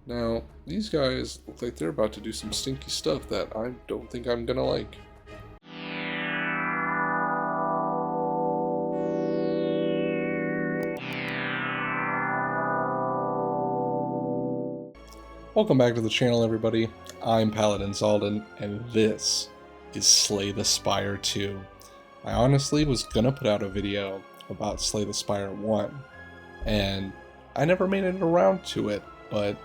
Now, these guys look like they're about to do some stinky stuff that I don't think I'm gonna like. Welcome back to the channel, everybody. I'm Paladin Zalden, and this is Slay the Spire 2. I honestly was gonna put out a video about Slay the Spire 1, and I never made it around to it, but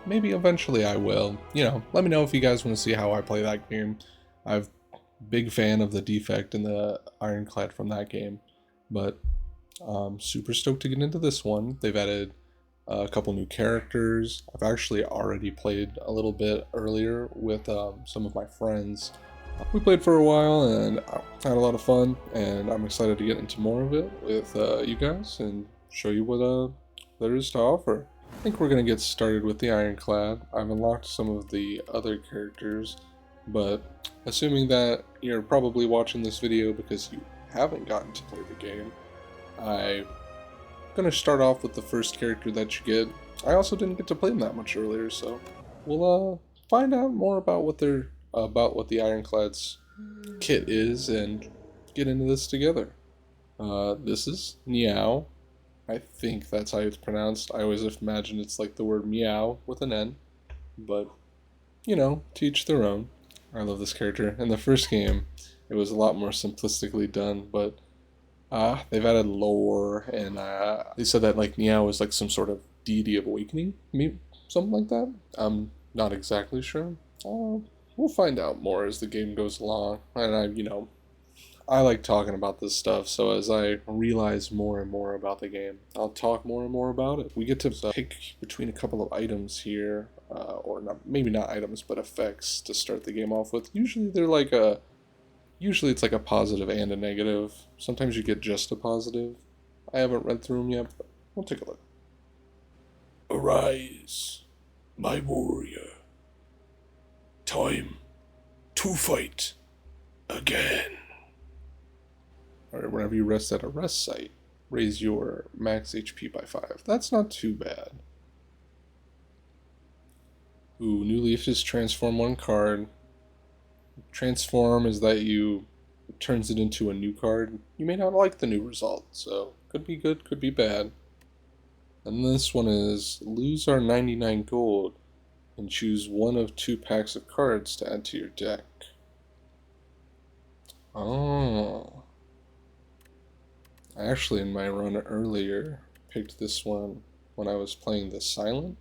maybe eventually I will. Let me know if you guys want to see how I play that game. I'm a big fan of the defect and the Ironclad from that game, but I'm super stoked to get into this one. They've added a couple new characters. I've actually already played a little bit earlier with some of my friends. We played for a while and I had a lot of fun, and I'm excited to get into more of it with you guys and show you what there is to offer. I think we're going to get started with the Ironclad. I've unlocked some of the other characters, but assuming that you're probably watching this video because you haven't gotten to play the game, I'm going to start off with the first character that you get. I also didn't get to play them that much earlier, so we'll find out more about what the Ironclad's kit is and get into this together. This is Meow. I think that's how it's pronounced. I always imagine it's like the word meow with an N, but to each their own. I love this character. In the first game, it was a lot more simplistically done, but they've added lore, and they said that like Meow was like some sort of deity of awakening, maybe something like that. I'm not exactly sure. We'll find out more as the game goes along, and I like talking about this stuff, so as I realize more and more about the game, I'll talk more and more about it. We get to pick between a couple of items here, or not, maybe not items, but effects to start the game off with. Usually it's like a positive and a negative. Sometimes you get just a positive. I haven't read through them yet, but we'll take a look. Arise, my warrior. Time to fight again. Alright, whenever you rest at a rest site, raise your max HP by 5. That's not too bad. Ooh, new leaf is transform one card. Transform is that it turns it into a new card. You may not like the new result, so could be good, could be bad. And this one is lose our 99 gold and choose one of 2 packs of cards to add to your deck. Oh. I actually, in my run earlier, picked this one when I was playing the Silent,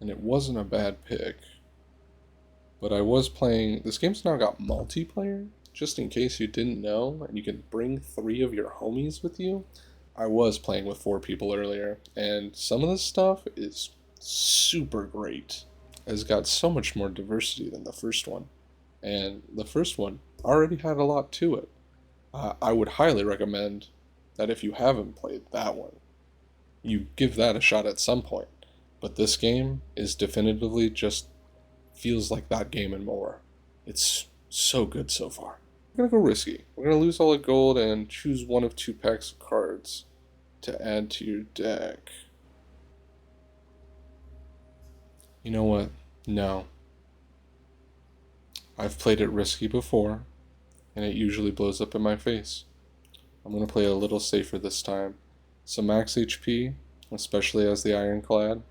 and it wasn't a bad pick. But I was playing, this game's now got multiplayer, just in case you didn't know, and you can bring 3 of your homies with you. I was playing with 4 people earlier, and some of this stuff is super great. It's got so much more diversity than the first one, and the first one already had a lot to it. I would highly recommend that if you haven't played that one, you give that a shot at some point. But this game is definitively just feels like that game and more. It's so good so far. We're gonna go risky. We're gonna lose all the gold and choose one of 2 packs of cards to add to your deck. You know what? No. I've played it risky before, and it usually blows up in my face. I'm going to play a little safer this time. Some max HP, especially as the Ironclad,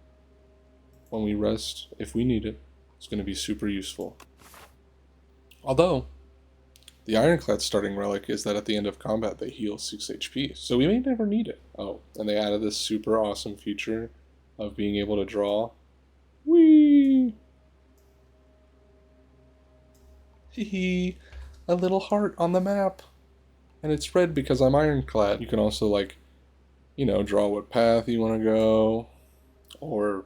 when we rest, if we need it, is going to be super useful. Although, the Ironclad starting relic is that at the end of combat they heal 6 HP, so we may never need it. Oh, and they added this super awesome feature of being able to draw. Whee! Hee, a little heart on the map. And it's red because I'm Ironclad. You can also, draw what path you want to go, or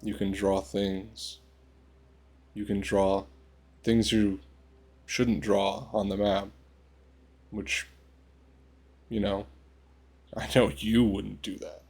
you can draw things. You can draw things you shouldn't draw on the map, which, I know you wouldn't do that.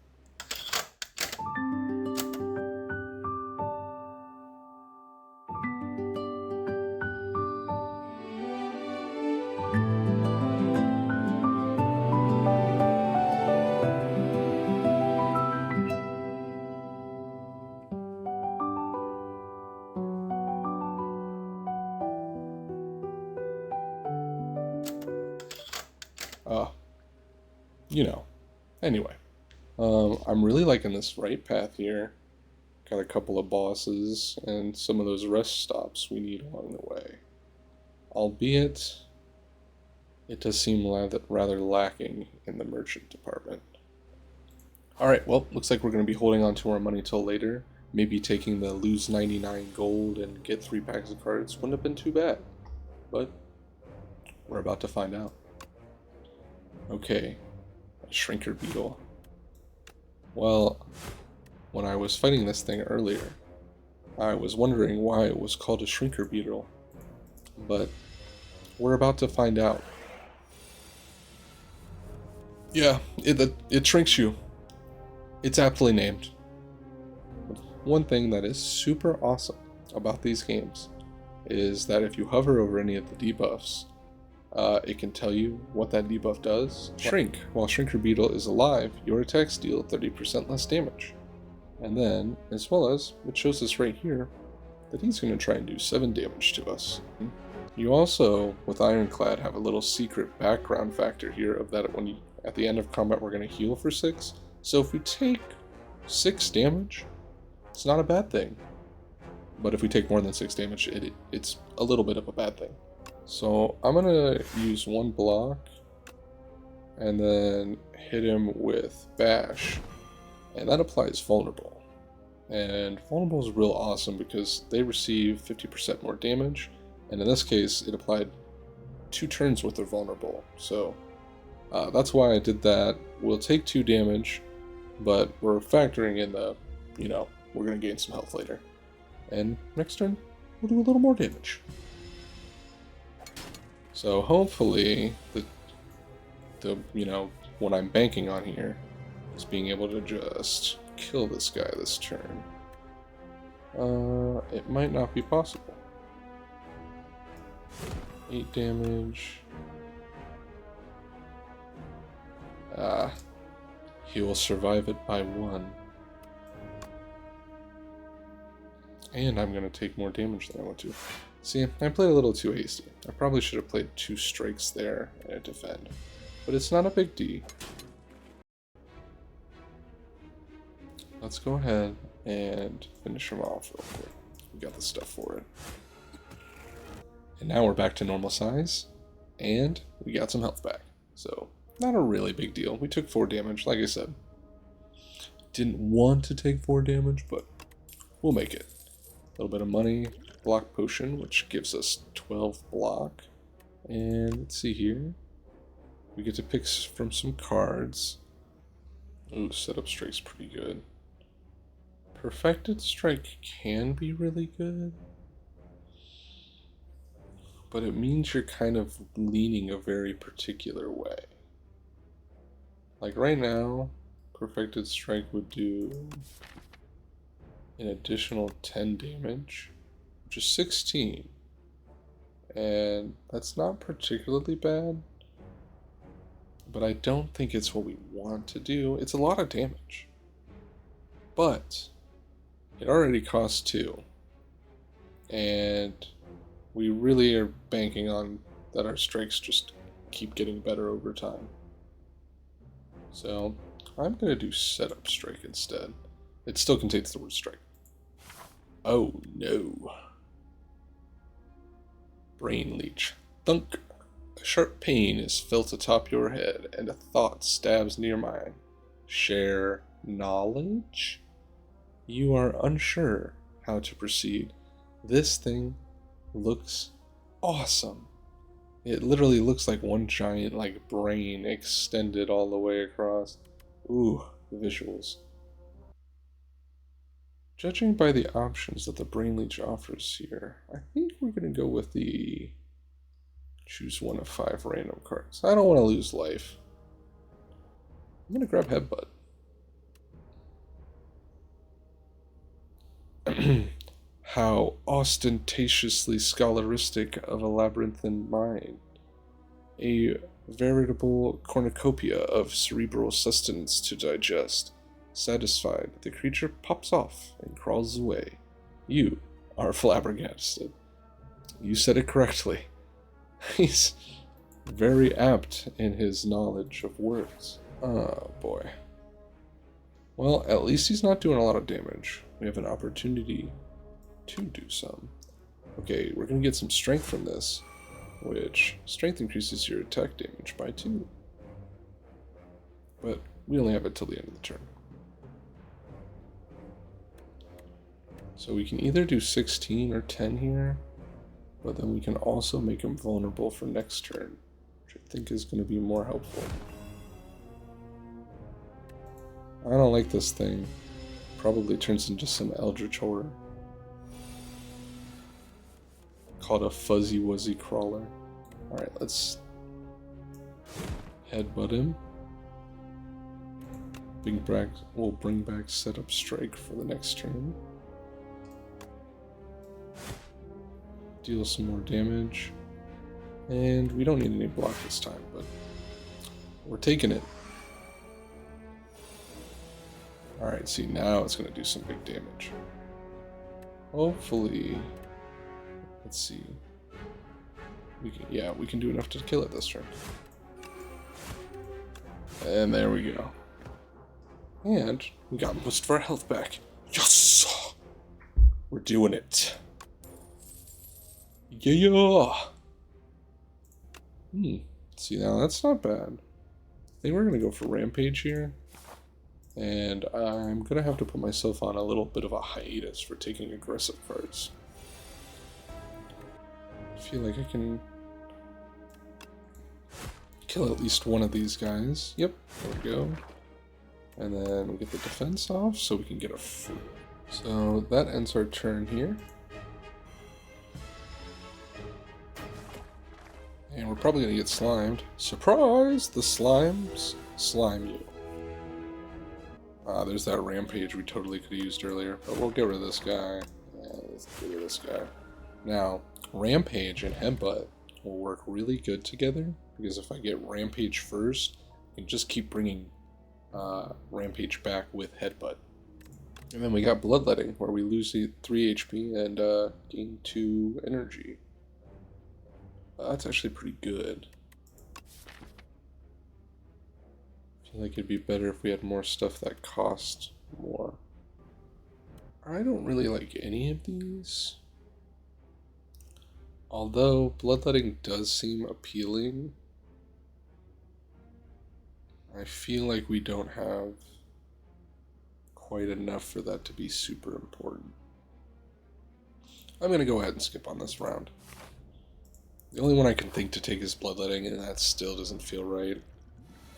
you know. Anyway, I'm really liking this right path here. Got a couple of bosses and some of those rest stops we need along the way. Albeit, it does seem rather lacking in the merchant department. Alright, well, looks like we're going to be holding on to our money till later. Maybe taking the lose 99 gold and get 3 packs of cards wouldn't have been too bad. But, we're about to find out. Okay, a shrinker beetle. Well, when I was fighting this thing earlier, I was wondering why it was called a shrinker beetle. But, we're about to find out. Yeah, it shrinks you. It's aptly named. One thing that is super awesome about these games is that if you hover over any of the debuffs, it can tell you what that debuff does. Shrink. While Shrinker Beetle is alive, your attacks deal 30% less damage. And then, as well as, it shows us right here, that he's going to try and do 7 damage to us. You also, with Ironclad, have a little secret background factor here of that at the end of combat we're going to heal for 6. So if we take 6 damage, it's not a bad thing. But if we take more than 6 damage, it's a little bit of a bad thing. So I'm going to use 1 block and then hit him with Bash. And that applies Vulnerable. And Vulnerable is real awesome because they receive 50% more damage. And in this case, it applied 2 turns worth of Vulnerable. So that's why I did that. We'll take 2 damage, but we're factoring in the, we're going to gain some health later. And next turn, we'll do a little more damage. So hopefully, what I'm banking on here is being able to just kill this guy this turn. It might not be possible. 8 damage. He will survive it by 1. And I'm going to take more damage than I want to. See, I played a little too hasty. I probably should have played 2 strikes there and a defend. But it's not a big D. Let's go ahead and finish him off real quick. We got the stuff for it. And now we're back to normal size. And we got some health back. So, not a really big deal. We took 4 damage, like I said. Didn't want to take 4 damage, but we'll make it. A little bit of money, block potion, which gives us 12 block. And let's see here. We get to pick from some cards. Ooh, setup strike's pretty good. Perfected strike can be really good. But it means you're kind of leaning a very particular way. Like right now, perfected strike would do an additional 10 damage, which is 16. And that's not particularly bad, but I don't think it's what we want to do. It's a lot of damage. But it already costs 2. And we really are banking on that our strikes just keep getting better over time. So I'm going to do setup strike instead. It still contains the word strike. Oh no. Brain leech. Thunk. A sharp pain is felt atop your head, and a thought stabs near mine. Share knowledge? You are unsure how to proceed. This thing looks awesome. It literally looks like one giant brain extended all the way across. Ooh, the visuals. Judging by the options that the Brain Leech offers here, I think we're going to go with the choose 1 of 5 random cards. I don't want to lose life. I'm going to grab Headbutt. How ostentatiously scholaristic of a labyrinthine mind. A veritable cornucopia of cerebral sustenance to digest. Satisfied, the creature pops off and crawls away. You are flabbergasted. You said it correctly. He's very apt in his knowledge of words. Oh boy. Well, at least he's not doing a lot of damage. We have an opportunity to do some. Okay, we're going to get some strength from this, which strength increases your attack damage by 2. But we only have it till the end of the turn. So we can either do 16 or 10 here, but then we can also make him vulnerable for next turn, which I think is going to be more helpful. I don't like this thing. Probably turns into some eldritch horror. Called a fuzzy wuzzy crawler. Alright, let's headbutt him. We'll bring back setup strike for the next turn. Deal some more damage. And we don't need any block this time, but we're taking it. Alright, see, now it's going to do some big damage. Hopefully, let's see. We can do enough to kill it this turn. And there we go. And we got most of our health back. Yes! We're doing it. Yeah! See, now that's not bad. I think we're going to go for Rampage here. And I'm going to have to put myself on a little bit of a hiatus for taking aggressive cards. I feel like I can kill at least one of these guys. Yep, there we go. And then we get the defense off so we can get a free. So that ends our turn here. And we're probably going to get slimed. Surprise! The slimes slime you. There's that rampage we totally could have used earlier, but we'll get rid of this guy. Yeah, let's get rid of this guy. Now, rampage and headbutt will work really good together, because if I get rampage first, I can just keep bringing rampage back with headbutt. And then we got bloodletting, where we lose 3 HP and gain 2 energy. That's actually pretty good. I feel like it'd be better if we had more stuff that cost more. I don't really like any of these. Although bloodletting does seem appealing, I feel like we don't have quite enough for that to be super important. I'm going to go ahead and skip on this round. The only one I can think to take is bloodletting, and that still doesn't feel right.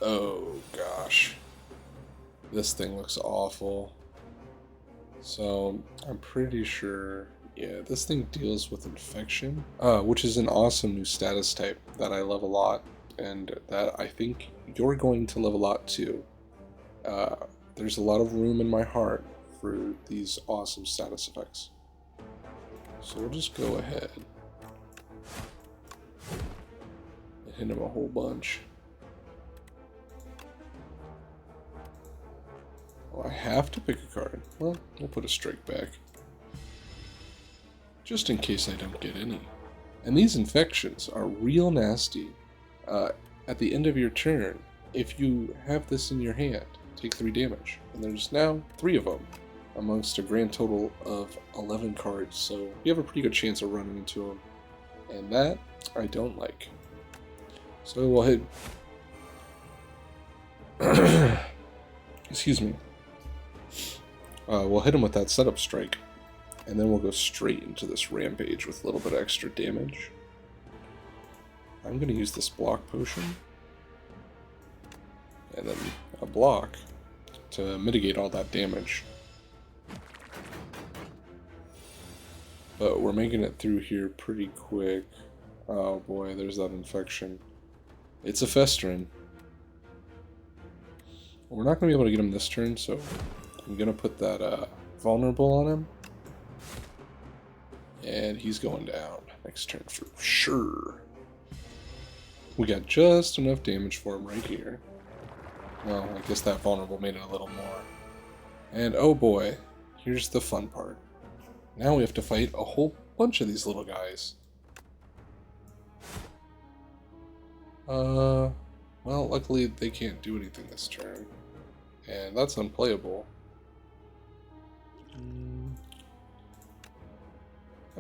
Oh gosh. This thing looks awful. So I'm pretty sure, yeah, this thing deals with infection, which is an awesome new status type that I love a lot, and that I think you're going to love a lot too. There's a lot of room in my heart for these awesome status effects. So we'll just go ahead and hit him a whole bunch. Oh, I have to pick a card. Well, we'll put a strike back. Just in case I don't get any. And these infections are real nasty. At the end of your turn, if you have this in your hand, take 3 damage. And there's now 3 of them, amongst a grand total of 11 cards. So you have a pretty good chance of running into them. And that, I don't like. So we'll hit... Excuse me. We'll hit him with that setup strike, and then we'll go straight into this rampage with a little bit of extra damage. I'm going to use this block potion, and then a block to mitigate all that damage. But we're making it through here pretty quick. Oh boy, there's that infection. It's a festering. We're not going to be able to get him this turn, so I'm going to put that vulnerable on him. And he's going down next turn for sure. We got just enough damage for him right here. Well, I guess that vulnerable made it a little more. And oh boy, here's the fun part. Now we have to fight a whole bunch of these little guys. Well, luckily they can't do anything this turn. And that's unplayable. I'm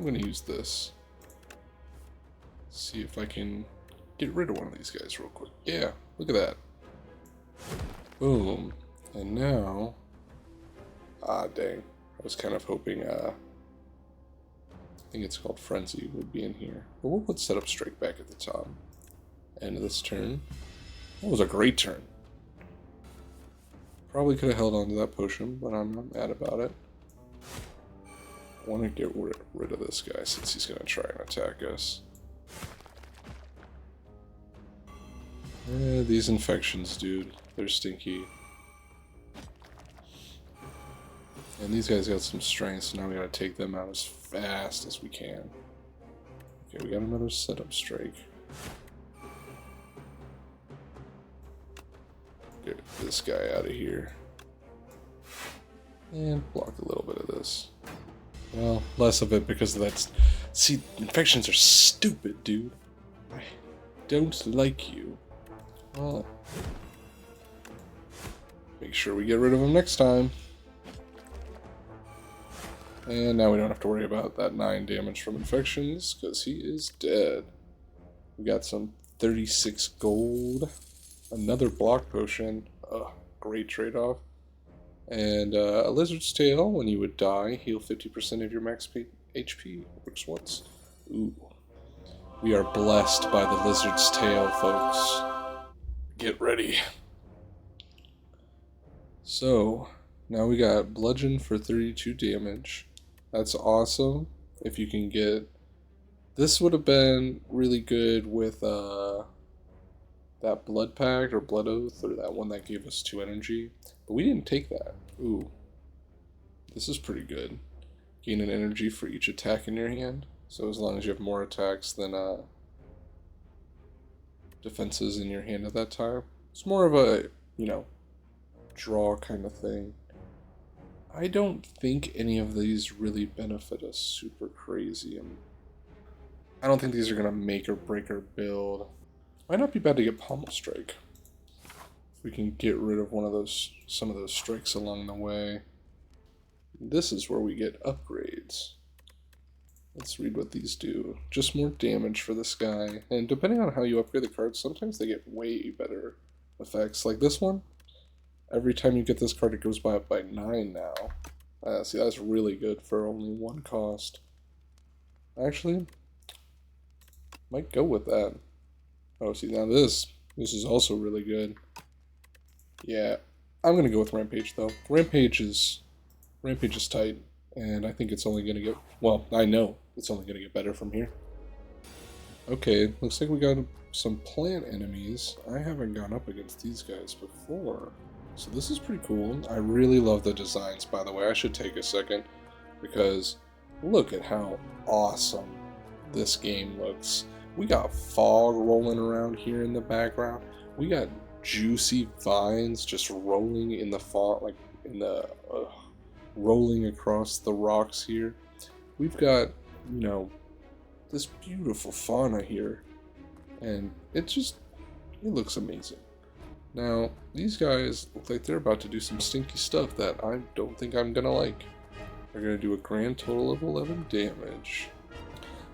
going to use this. See if I can get rid of one of these guys real quick. Yeah, look at that. Boom. And now... Ah, dang. I was kind of hoping, I think it's called Frenzy would be in here. But we'll put Setup Strike back at the top. End of this turn. That was a great turn. Probably could have held on to that potion, but I'm not mad about it. I want to get rid of this guy since he's going to try and attack us. These infections, dude. They're stinky. And these guys got some strength, so now we gotta take them out as fast as we can. Okay, we got another setup strike. Get this guy out of here. And block a little bit of this. Well, less of it because of that. See, infections are stupid, dude. I don't like you. Well, make sure we get rid of him next time. And now we don't have to worry about that 9 damage from infections, because he is dead. We got some 36 gold. Another block potion. Great trade-off. And a lizard's tail, when you would die, heal 50% of your max HP. Works once. Ooh. We are blessed by the lizard's tail, folks. Get ready. So, now we got bludgeon for 32 damage. That's awesome. If you can get... This would have been really good with that blood pact or blood oath, or that one that gave us 2 energy. But we didn't take that. Ooh. This is pretty good. Gain an energy for each attack in your hand. So as long as you have more attacks than defenses in your hand at that time. It's more of a, you know, draw kind of thing. I don't think any of these really benefit us super crazy. I don't think these are going to make or break our build. Might not be bad to get Pommel Strike. If we can get rid of some of those strikes along the way. This is where we get upgrades. Let's read what these do. Just more damage for this guy. And depending on how you upgrade the cards, sometimes they get way better effects. Like this one. Every time you get this card, it goes by 9 now. See, that's really good for only 1 cost. Actually, might go with that. Oh, see, now this is also really good. Yeah, I'm gonna go with Rampage though. Rampage is tight, and I think it's only gonna get, well, I know it's only gonna get better from here. Okay, looks like we got some plant enemies. I haven't gone up against these guys before. So this is pretty cool. I really love the designs, by the way. I should take a second because look at how awesome this game looks. We got fog rolling around here in the background. We got juicy vines just rolling in the fog, like in the rolling across the rocks here. We've got, you know, this beautiful fauna here, and it looks amazing. Now, these guys look like they're about to do some stinky stuff that I don't think I'm gonna like. They're gonna do a grand total of 11 damage.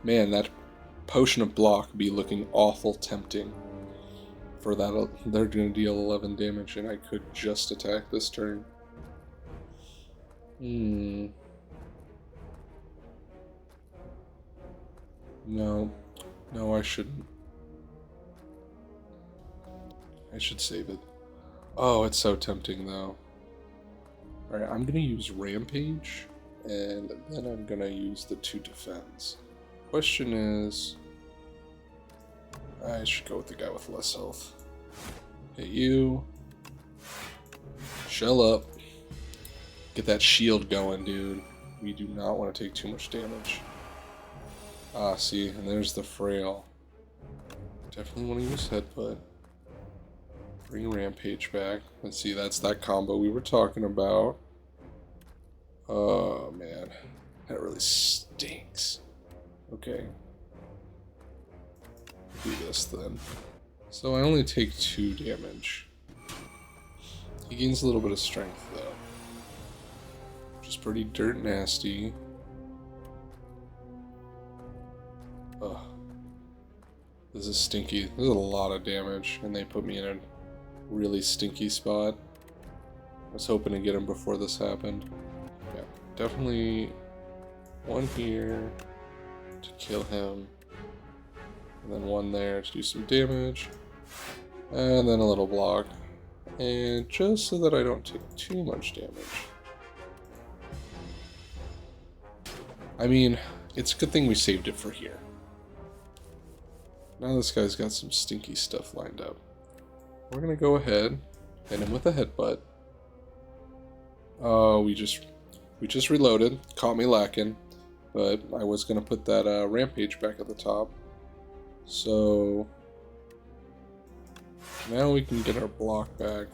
Man, that potion of block be looking awful tempting. For that, they're gonna deal 11 damage, and I could just attack this turn. No, I shouldn't. I should save it. Oh, it's so tempting though. Alright, I'm gonna use Rampage, and then I'm gonna use the 2 defense. Question is, I should go with the guy with less health. Hit you. Shell up. Get that shield going, dude. We do not want to take too much damage. Ah, see, and there's the frail. Definitely want to use headbutt. Bring Rampage back. Let's see, that's that combo we were talking about. Oh, man. That really stinks. Okay. Do this then. So I only take 2 damage. He gains a little bit of strength though, which is pretty dirt nasty. Ugh. This is stinky. This is a lot of damage, and they put me in a really stinky spot. I was hoping to get him before this happened. Yeah, definitely one here to kill him, and then one there to do some damage, and then a little block, and just so that I don't take too much damage. I mean, it's a good thing we saved it for here. Now this guy's got some stinky stuff lined up. We're gonna go ahead, hit him with a headbutt. Oh, we just reloaded. Caught me lacking, but I was gonna put that rampage back at the top. So now we can get our block back.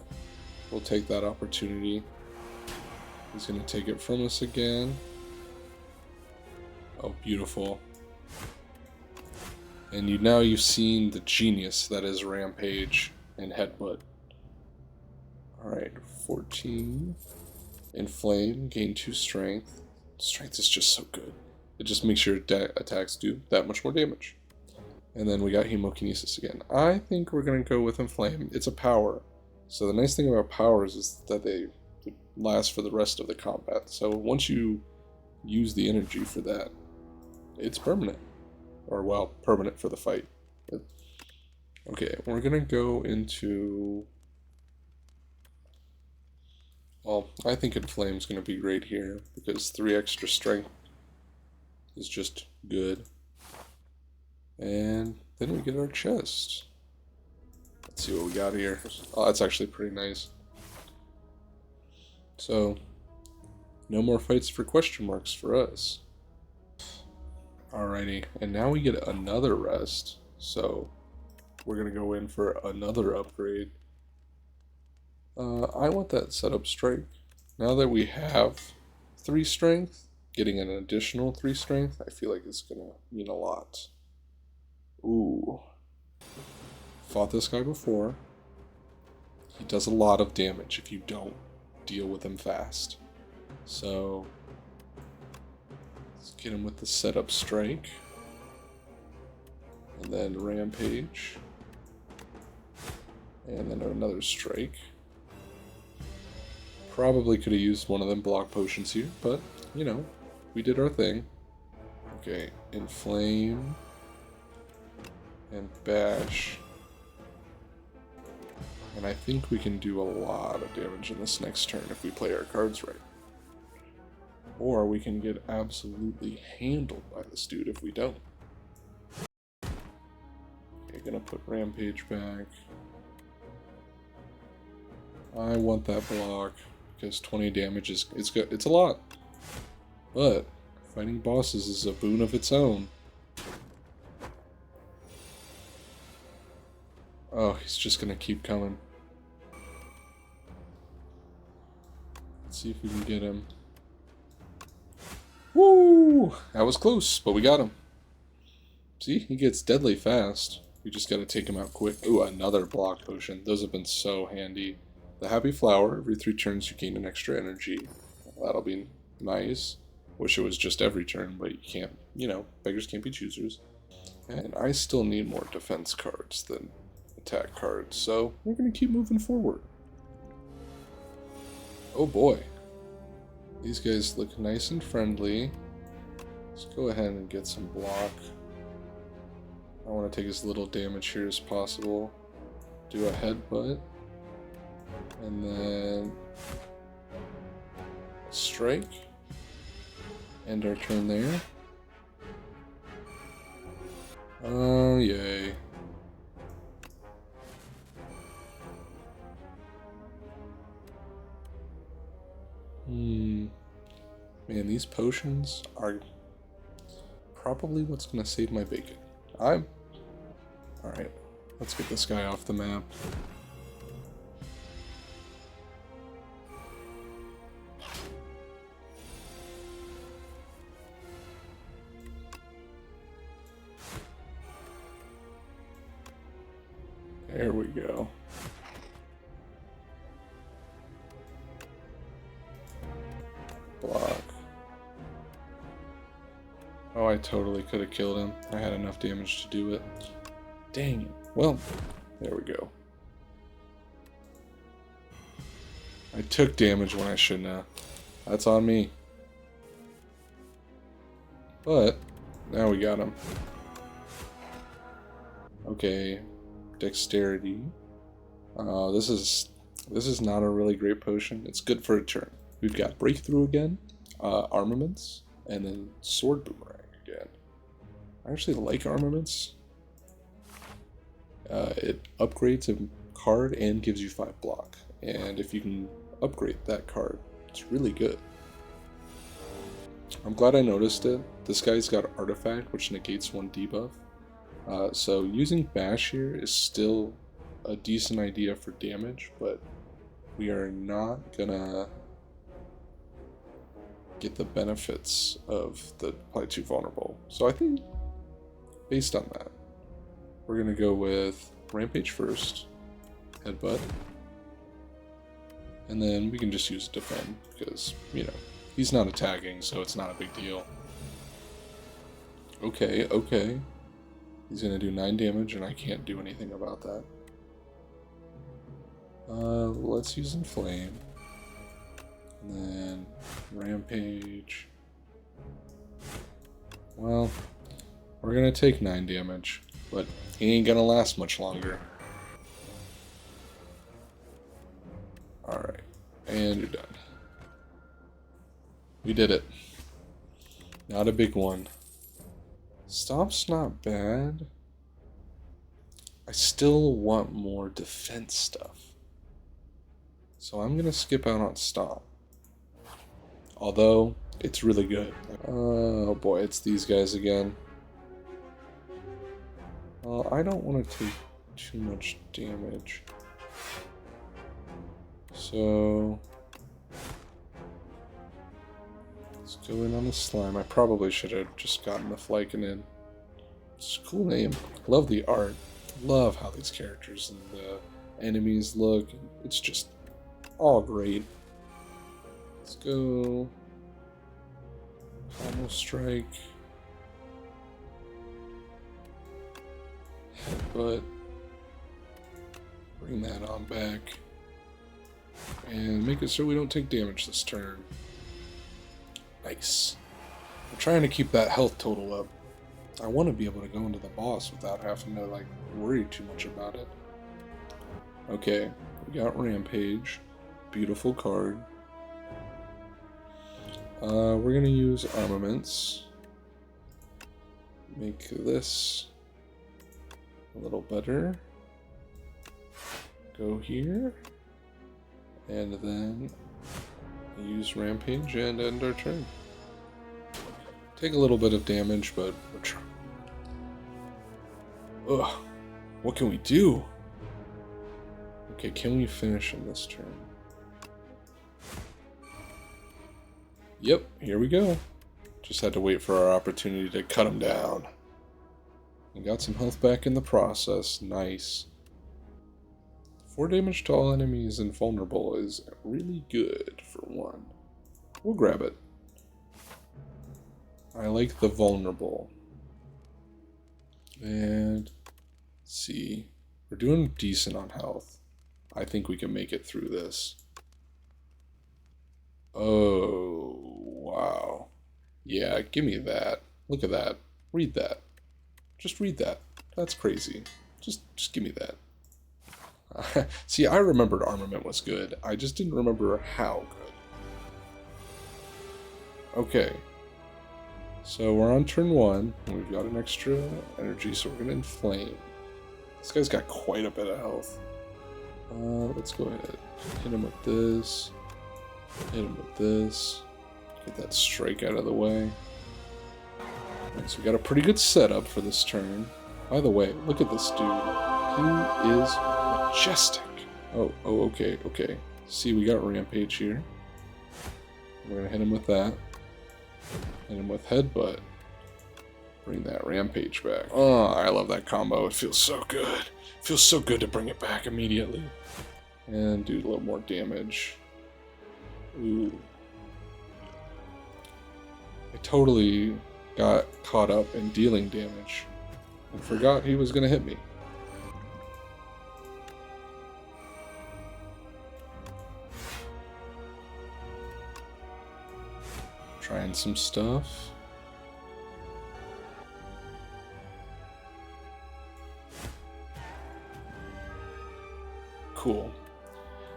We'll take that opportunity. He's gonna take it from us again. Oh, beautiful. And now you've seen the genius that is rampage and headbutt. Alright, 14. Inflame, gain 2 strength. Strength is just so good. It just makes your attacks do that much more damage. And then we got hemokinesis again. I think we're going to go with inflame. It's a power. So the nice thing about powers is that they last for the rest of the combat. So once you use the energy for that, it's permanent. Or, well, permanent for the fight. Okay, we're going to go into... Well, I think Inflame's going to be great here, because 3 extra strength is just good. And then we get our chest. Let's see what we got here. Oh, that's actually pretty nice. So, no more fights for question marks for us. Alrighty, and now we get another rest, so we're going to go in for another upgrade. I want that setup strength. Now that we have 3 strength, getting an additional 3 strength, I feel like it's going to mean a lot. Ooh. Fought this guy before. He does a lot of damage if you don't deal with him fast. So... let's get him with the setup strike. And then rampage. And then another strike. Probably could have used one of them block potions here, but, you know, we did our thing. Okay, inflame. And bash. And I think we can do a lot of damage in this next turn if we play our cards right. Or we can get absolutely handled by this dude if we don't. Okay, gonna put Rampage back. I want that block, because 20 damage is good. It's a lot. But fighting bosses is a boon of its own. Oh, he's just gonna keep coming. Let's see if we can get him. Woo! That was close, but we got him. See, he gets deadly fast. We just gotta take him out quick. Ooh, another block potion. Those have been so handy. The Happy Flower, every 3 turns you gain an extra energy. That'll be nice. Wish it was just every turn, but you can't, you know, beggars can't be choosers. And I still need more defense cards than attack cards, so we're gonna keep moving forward. Oh boy. These guys look nice and friendly. Let's go ahead and get some block. I want to take as little damage here as possible. Do a headbutt. And then a strike. End our turn there. Oh, yay. Man, these potions are probably what's going to save my bacon. Alright, let's get this guy off the map. There we go. Block. Oh, I totally could have killed him. I had enough damage to do it. Dang it. Well, there we go. I took damage when I shouldn't have. That's on me. But, now we got him. Okay. Dexterity. This is not a really great potion. It's good for a turn. We've got Breakthrough again, Armaments, and then Sword Boomerang again. I actually like Armaments. It upgrades a card and gives you 5 block. And if you can upgrade that card, it's really good. I'm glad I noticed it. This guy's got Artifact, which negates 1 debuff. So using Bash here is still a decent idea for damage, but we are not gonna get the benefits of the Apply 2 Vulnerable. So I think, based on that, we're gonna go with Rampage first, Headbutt, and then we can just use Defend, because, you know, he's not attacking, so it's not a big deal. Okay, okay. He's gonna do 9 damage, and I can't do anything about that. Let's use Inflame. And then Rampage. Well, we're gonna take 9 damage, but he ain't gonna last much longer. Alright, and you're done. We did it. Not a big one. Stomp's not bad. I still want more defense stuff. So I'm gonna skip out on Stomp. Although, it's really good. Oh boy, it's these guys again. I don't want to take too much damage. So let's go in on the slime. I probably should have just gotten the Flykin in. It's a cool name. Love the art. Love how these characters and the enemies look. It's just all great. Let's go. Combo Strike. Headbutt. Bring that on back. And make it so we don't take damage this turn. Nice. I'm trying to keep that health total up. I want to be able to go into the boss without having to like worry too much about it. Okay, we got Rampage. Beautiful card. We're gonna use Armaments. Make this a little better. Go here. And then use Rampage and end our turn. Take a little bit of damage, but we're trying. Ugh. What can we do? Okay, can we finish in this turn? Yep, here we go. Just had to wait for our opportunity to cut him down. And got some health back in the process. Nice. 4 damage to all enemies and vulnerable is really good for one. We'll grab it. I like the vulnerable. And let's see. We're doing decent on health. I think we can make it through this. Oh, wow. Yeah, give me that. Look at that. Read that. Just read that. That's crazy. Just give me that. See, I remembered Armament was good. I just didn't remember how good. Okay. So we're on turn 1. And we've got an extra energy, so we're going to Inflame. This guy's got quite a bit of health. Let's go ahead. Hit him with this. Hit him with this. Get that strike out of the way. Right, so we got a pretty good setup for this turn. By the way, look at this dude. He is majestic. Oh, okay, okay. See, we got Rampage here. We're gonna hit him with that. Hit him with Headbutt. Bring that rampage back. Oh, I love that combo. It feels so good. It feels so good to bring it back immediately. And do a little more damage. Ooh. I totally got caught up in dealing damage and forgot he was going to hit me. Trying some stuff. Cool.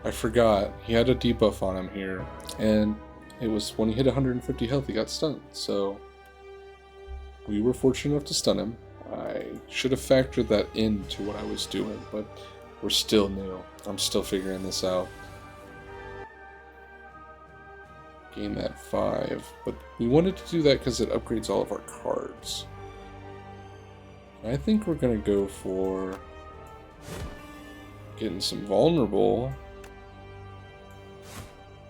I forgot he had a debuff on him here, and it was when he hit 150 health he got stunned, so we were fortunate enough to stun him. I should have factored that into what I was doing, but we're still new. I'm still figuring this out. Gain that 5, but we wanted to do that because it upgrades all of our cards. I think we're going to go for getting some vulnerable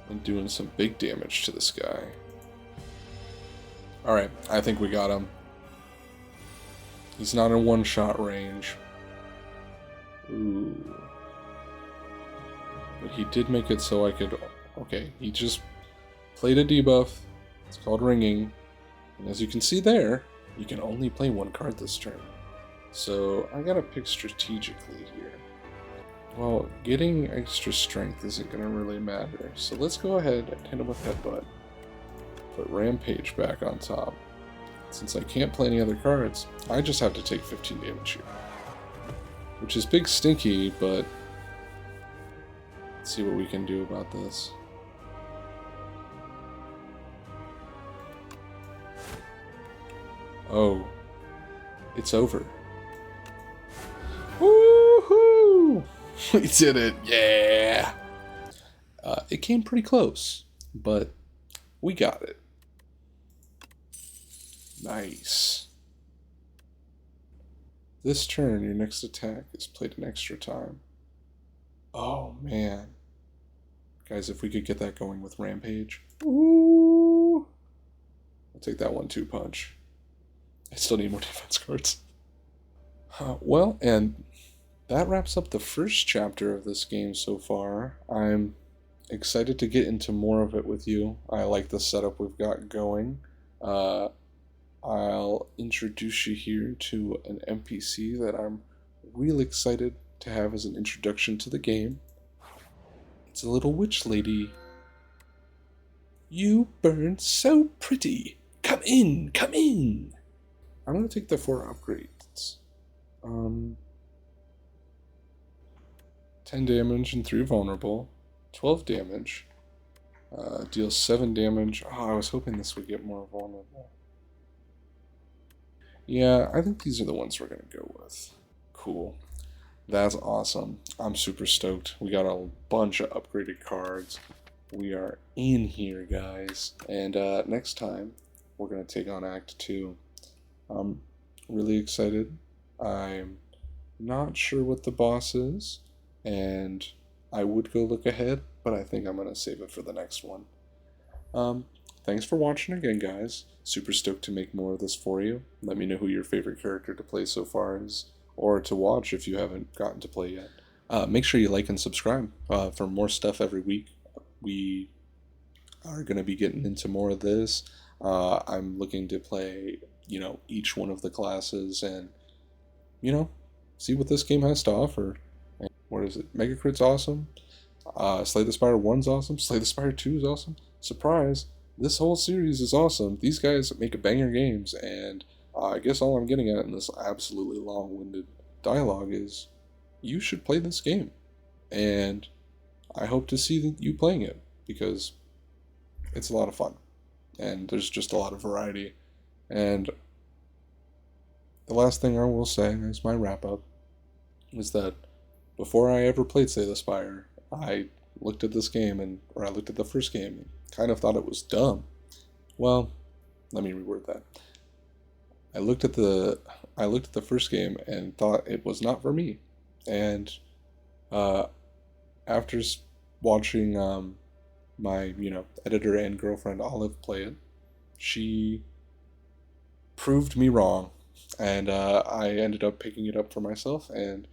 and doing some big damage to this guy. Alright, I think we got him. He's not in one-shot range. Ooh. But he did make it so I could... Okay, he just played a debuff. It's called ringing. And as you can see there, you can only play one card this turn. So I gotta pick strategically here. Well, getting extra strength isn't going to really matter, so let's go ahead and hit him with Headbutt. Put Rampage back on top. Since I can't play any other cards, I just have to take 15 damage here. Which is big stinky, but let's see what we can do about this. Oh, it's over. Woohoo! We did it, yeah! It came pretty close, but we got it. Nice. This turn, your next attack is played an extra time. Oh, man. Guys, if we could get that going with Rampage. Ooh! I'll take that 1-2 punch. I still need more defense cards. Well, and that wraps up the first chapter of this game so far. I'm excited to get into more of it with you. I like the setup we've got going. I'll introduce you here to an NPC that I'm real excited to have as an introduction to the game. It's a little witch lady. You burn so pretty. Come in, come in. I'm going to take the 4 upgrades. 10 damage and 3 vulnerable, 12 damage, deals 7 damage. Oh, I was hoping this would get more vulnerable. Yeah, I think these are the ones we're going to go with. Cool. That's awesome. I'm super stoked. We got a bunch of upgraded cards. We are in here, guys. And next time, we're going to take on Act 2. I'm really excited. I'm not sure what the boss is. And I would go look ahead, but I think I'm going to save it for the next one. Thanks for watching again, guys. Super stoked to make more of this for you. Let me know who your favorite character to play so far is, or to watch if you haven't gotten to play yet. Make sure you like and subscribe for more stuff every week. We are going to be getting into more of this. I'm looking to play, each one of the classes and, see what this game has to offer. What is it? Mega Crit's awesome. Slay the Spire 1's awesome. Slay the Spire 2 is awesome. Surprise! This whole series is awesome. These guys make a banger games, and I guess all I'm getting at in this absolutely long-winded dialogue is you should play this game. And I hope to see you playing it, because it's a lot of fun. And there's just a lot of variety. And the last thing I will say as my wrap-up is that before I ever played Slay the Spire, I looked at this game, or I looked at the first game, and kind of thought it was dumb. Well, let me reword that. I looked at the first game and thought it was not for me. And after watching my editor and girlfriend Olive play it, she proved me wrong, and I ended up picking it up for myself. And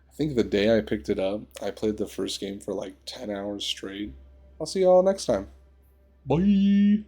I think the day I picked it up, I played the first game for like 10 hours straight. I'll see y'all next time. Bye.